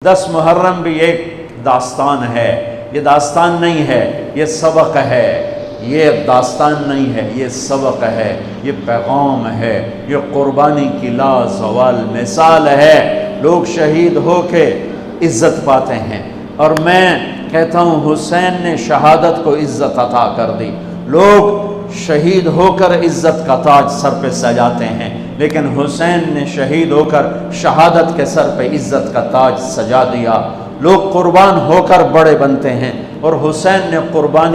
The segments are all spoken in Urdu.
10 محرم بھی ایک داستان ہے، یہ داستان نہیں ہے، یہ سبق ہے، یہ داستان نہیں ہے، یہ سبق ہے، یہ پیغام ہے، یہ قربانی کی لازوال مثال ہے۔ لوگ شہید ہو کے عزت پاتے ہیں، اور میں کہتا ہوں حسین نے شہادت کو عزت عطا کر دی۔ لوگ شہید ہو کر عزت کا تاج سر پہ سجاتے ہیں، لیکن حسین نے شہید ہو کر شہادت کے سر پہ عزت کا تاج سجا دیا۔ لوگ قربان ہو کر بڑے بنتے ہیں، اور حسین نے قربان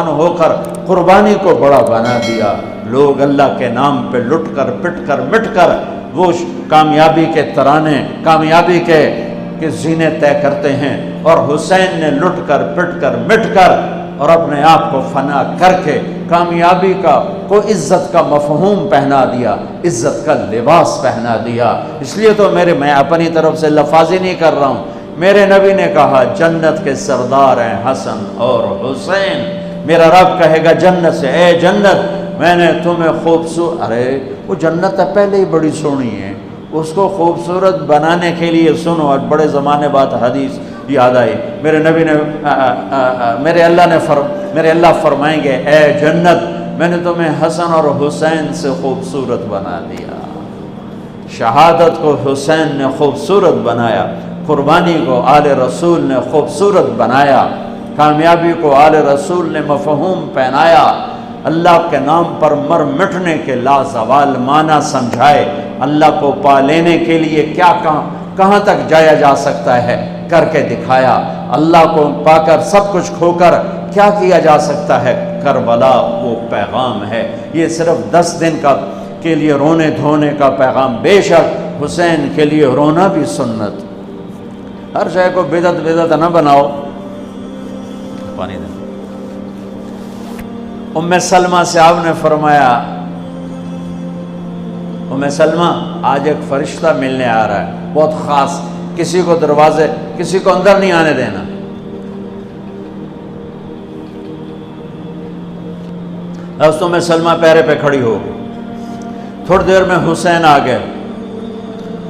ہو کر قربانی کو بڑا بنا دیا۔ لوگ اللہ کے نام پہ لٹ کر پٹ کر مٹ کر وہ کامیابی کے ترانے، کامیابی کے زینے طے کرتے ہیں، اور حسین نے لٹ کر پٹ کر مٹ کر اور اپنے آپ کو فنا کر کے کامیابی کو عزت کا مفہوم پہنا دیا، عزت کا لباس پہنا دیا۔ اس لیے تو میں اپنی طرف سے لفاظی نہیں کر رہا ہوں، میرے نبی نے کہا جنت کے سردار ہیں حسن اور حسین۔ میرا رب کہے گا جنت سے، اے جنت میں نے تمہیں خوبصورت، ارے وہ جنت پہلے ہی بڑی سونی ہے، اس کو خوبصورت بنانے کے لیے سنو، اور بڑے زمانے بعد حدیث یاد آئی، میرے نبی نے میرے اللہ فرمائیں گے اے جنت میں نے تمہیں حسن اور حسین سے خوبصورت بنا دیا۔ شہادت کو حسین نے خوبصورت بنایا، قربانی کو آل رسول نے خوبصورت بنایا، کامیابی کو آل رسول نے مفہوم پہنایا، اللہ کے نام پر مر مٹنے کے لازوال معنی سمجھائے، اللہ کو پا لینے کے لیے کیا کہاں تک جایا جا سکتا ہے کر کے دکھایا، اللہ کو پا کر سب کچھ کھو کر کیا کیا جا سکتا ہے، کربلا وہ پیغام ہے۔ یہ صرف 10 دن کے لیے رونے دھونے کا پیغام، بے شک حسین کے لیے رونا بھی سنت۔ ہر شے کو بدعت نہ بناؤ۔ پانی دیں۔ ام سلمہ سے آپ نے فرمایا ام سلمہ آج ایک فرشتہ ملنے آ رہا ہے، بہت خاص، کسی کو اندر نہیں آنے دینا۔ حضرت ام سلمہ پیرے پہ کھڑی ہو گئی، تھوڑی دیر میں حسین آ گئے،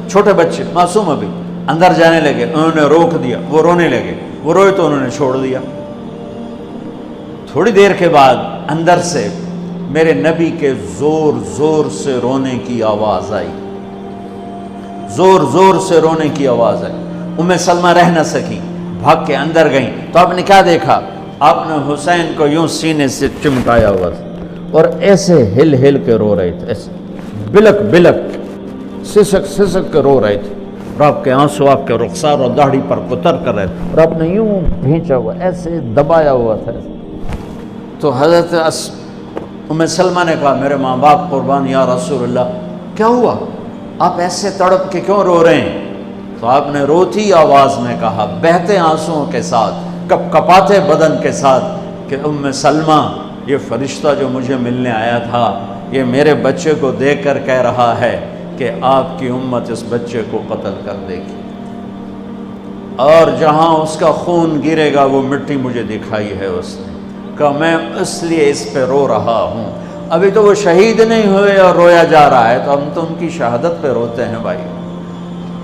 چھوٹے بچے معصوم ابھی، اندر جانے لگے، انہوں نے روک دیا، وہ رونے لگے، وہ روئے تو انہوں نے چھوڑ دیا۔ تھوڑی دیر کے بعد اندر سے میرے نبی کے زور زور سے رونے کی آواز آئی، زور زور سے رونے کی آواز آئی۔ ام سلمہ رہ نہ سکی، بھاگ کے اندر گئیں، تو آپ نے کیا دیکھا؟ آپ نے حسین کو یوں سینے سے چمٹایا ہوا تھا اور ایسے ہل ہل کے رو رہے تھے، ایسے بلک بلک سسک سسک کے رو رہے تھے، اور آپ کے آنسو آپ کے رخسار اور داڑھی پر اتر کر رہے تھے، اور آپ نے یوں بھینچا ہوا، ایسے دبایا ہوا تھا۔ تو حضرت ام سلمہ نے کہا میرے ماں باپ قربان یا رسول اللہ، کیا ہوا؟ آپ ایسے تڑپ کے کیوں رو رہے ہیں؟ تو آپ نے روتی آواز میں کہا، بہتے آنسوؤں کے ساتھ، کپ کپاتے بدن کے ساتھ، کہ ام سلمہ یہ فرشتہ جو مجھے ملنے آیا تھا یہ میرے بچے کو دیکھ کر کہہ رہا ہے کہ آپ کی امت اس بچے کو قتل کر دے گی، اور جہاں اس کا خون گرے گا وہ مٹی مجھے دکھائی ہے اس نے، کہ میں اس لیے اس پہ رو رہا ہوں۔ ابھی تو وہ شہید نہیں ہوئے اور رویا جا رہا ہے، تو ہم تو ان کی شہادت پہ روتے ہیں بھائی،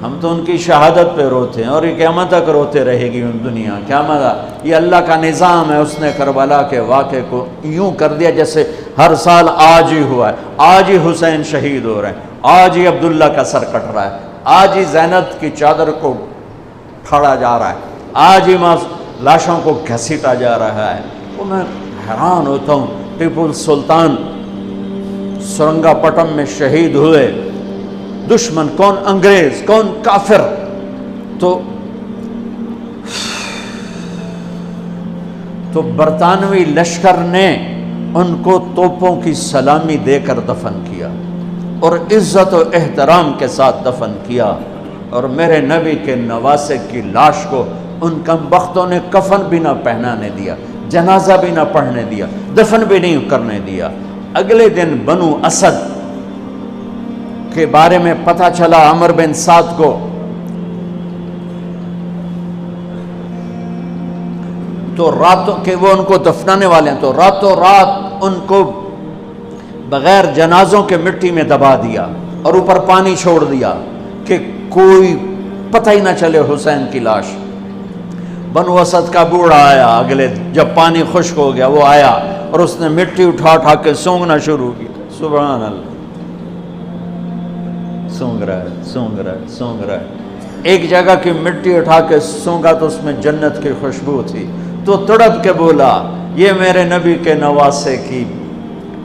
ہم تو ان کی شہادت پہ روتے ہیں، اور یہ قیامت تک روتے رہے گی دنیا۔ قیامت، یہ اللہ کا نظام ہے، اس نے کربلا کے واقعے کو یوں کر دیا جیسے ہر سال آج ہی ہوا ہے، آج ہی حسین شہید ہو رہے ہیں، آج ہی عبداللہ کا سر کٹ رہا ہے، آج ہی زینب کی چادر کو پھاڑا جا رہا ہے، آج ہی لاشوں کو گھسیٹا جا رہا ہے۔ وہ میں حیران ہوتا ہوں، ٹیپو سلطان سرنگا پٹم میں شہید ہوئے، دشمن کون؟ انگریز، کون؟ کافر۔ تو برطانوی لشکر نے ان کو توپوں کی سلامی دے کر دفن کیا، اور عزت و احترام کے ساتھ دفن کیا، اور میرے نبی کے نواسے کی لاش کو ان کم بختوں نے کفن بھی نہ پہنانے دیا، جنازہ بھی نہ پڑھنے دیا، دفن بھی نہیں کرنے دیا۔ اگلے دن بنو اسد کے بارے میں پتہ چلا عمر بن سعد کو، تو راتوں کہ وہ ان کو دفنانے والے ہیں، تو راتوں رات ان کو بغیر جنازوں کے مٹی میں دبا دیا اور اوپر پانی چھوڑ دیا کہ کوئی پتہ ہی نہ چلے حسین کی لاش۔ بنو اسد کا بوڑھا آیا، اگلے جب پانی خشک ہو گیا وہ آیا اور اس نے مٹی اٹھا اٹھا کے سونگنا شروع کی۔ سبحان اللہ، سونگ رہا ہے، سونگ رہا ہے، سونگ رہا ہے۔ ایک جگہ کی مٹی اٹھا کے سونگا تو اس میں جنت کی خوشبو تھی، تو تڑپ کے بولا یہ میرے نبی کے نواسے کی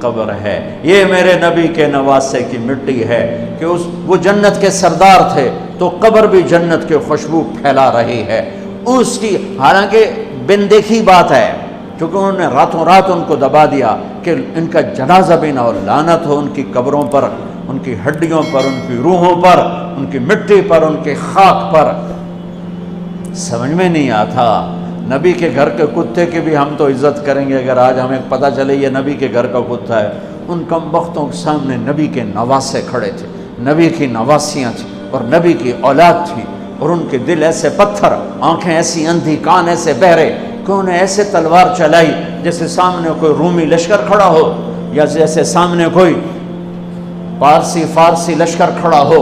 قبر ہے، یہ میرے نبی کے نواسے کی مٹی ہے، کہ وہ جنت کے سردار تھے تو قبر بھی جنت کی خوشبو پھیلا رہی ہے اس کی۔ حالانکہ بن دیکھی بات ہے، کیونکہ انہوں نے راتوں رات ان کو دبا دیا کہ ان کا جنازہ بھی نہ ہو، لعنت ہو ان کی قبروں پر، ان کی ہڈیوں پر، ان کی روحوں پر، ان کی مٹی پر، ان کی خاک پر۔ سمجھ میں نہیں آتا۔ نبی کے گھر کے کتے کی بھی ہم تو عزت کریں گے اگر آج ہمیں پتہ چلے یہ نبی کے گھر کا کتا ہے۔ ان کم بختوں کے سامنے نبی کے نواسے کھڑے تھے، نبی کی نواسیاں تھیں اور نبی کی اولاد تھی، اور ان کے دل ایسے پتھر، آنکھیں ایسی اندھی، کان ایسے بہرے کہ انہیں ایسے تلوار چلائی جیسے سامنے کوئی رومی لشکر کھڑا ہو، یا جیسے سامنے کوئی فارسی لشکر کھڑا ہو۔